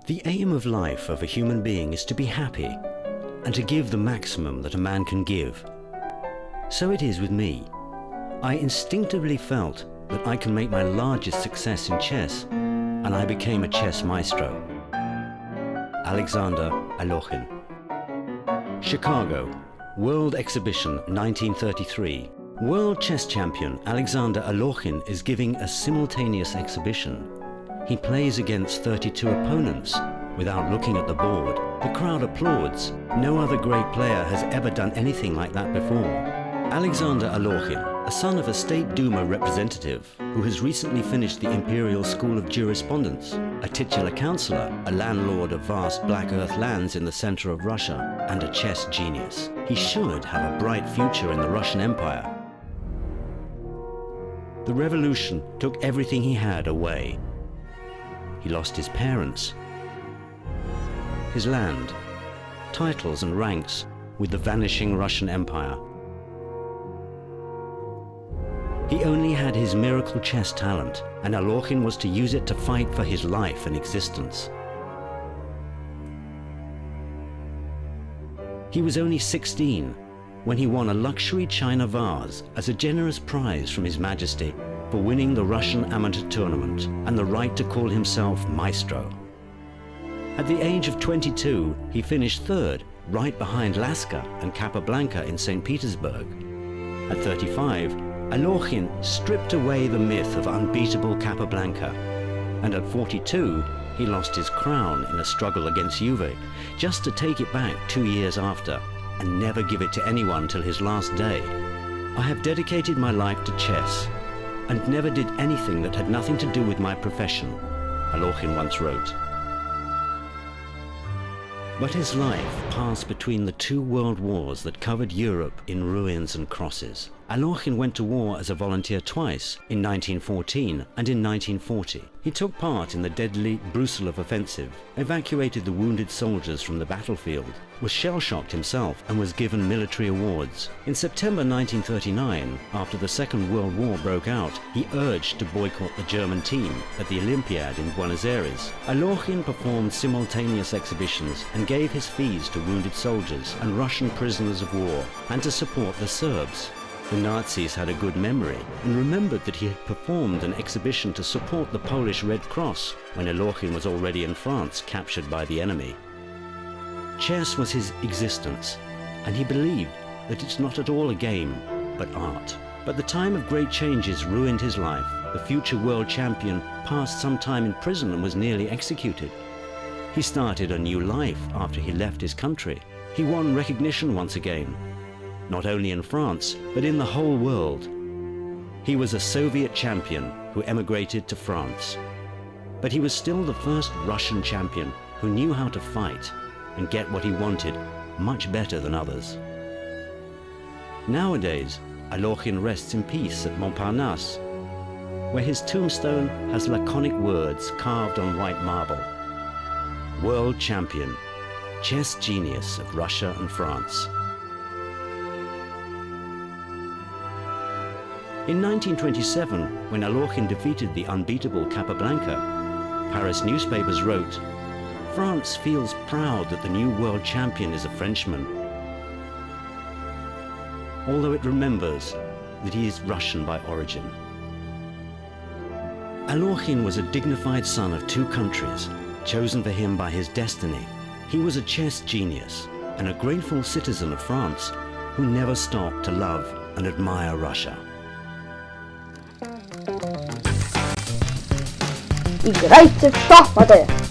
The aim of life of a human being is to be happy and to give the maximum that a man can give. So it is with me. I instinctively felt that I can make my largest success in chess, and I became a chess maestro. Alexander Alekhine. Chicago, World Exhibition 1933. World chess champion Alexander Alekhine is giving a simultaneous exhibition. He plays against 32 opponents without looking at the board. The crowd applauds. No other great player has ever done anything like that before. Alexander Alekhine, a son of a State Duma representative who has recently finished the Imperial School of Jurisprudence, a titular counselor, a landlord of vast black earth lands in the center of Russia, and a chess genius. He should have a bright future in the Russian Empire. The revolution took everything he had away. He lost his parents, his land, titles and ranks with the vanishing Russian Empire. He only had his miracle chess talent, and Alekhine was to use it to fight for his life and existence. He was only 16 when he won a luxury china vase as a generous prize from His Majesty for winning the Russian amateur tournament and the right to call himself maestro. At the age of 22, he finished third, right behind Laska and Capablanca in St. Petersburg. At 35, Alekhine stripped away the myth of unbeatable Capablanca, and at 42, he lost his crown in a struggle against Juve, just to take it back 2 years after, and never give it to anyone till his last day. I have dedicated my life to chess, and never did anything that had nothing to do with my profession, Alekhine once wrote. But his life passed between the two world wars that covered Europe in ruins and crosses. Alekhine went to war as a volunteer twice, in 1914 and in 1940. He took part in the deadly Brusilov offensive, evacuated the wounded soldiers from the battlefield, was shell-shocked himself and was given military awards. In September 1939, after the Second World War broke out, he urged to boycott the German team at the Olympiad in Buenos Aires. Alekhine performed simultaneous exhibitions and gave his fees to wounded soldiers and Russian prisoners of war, and to support the Serbs. The Nazis had a good memory and remembered that he had performed an exhibition to support the Polish Red Cross when Alekhine was already in France, captured by the enemy. Chess was his existence, and he believed that it's not at all a game, but art. But the time of great changes ruined his life. The future world champion passed some time in prison and was nearly executed. He started a new life after he left his country. He won recognition once again, not only in France, but in the whole world. He was a Soviet champion who emigrated to France. But he was still the first Russian champion who knew how to fight and get what he wanted much better than others. Nowadays, Alekhine rests in peace at Montparnasse, where his tombstone has laconic words carved on white marble. World champion, chess genius of Russia and France. In 1927, when Alekhine defeated the unbeatable Capablanca, Paris newspapers wrote, "France feels proud that the new world champion is a Frenchman, although it remembers that he is Russian by origin." Alekhine was a dignified son of two countries, chosen for him by his destiny. He was a chess genius and a grateful citizen of France who never stopped to love and admire Russia. Играйте в шахматы!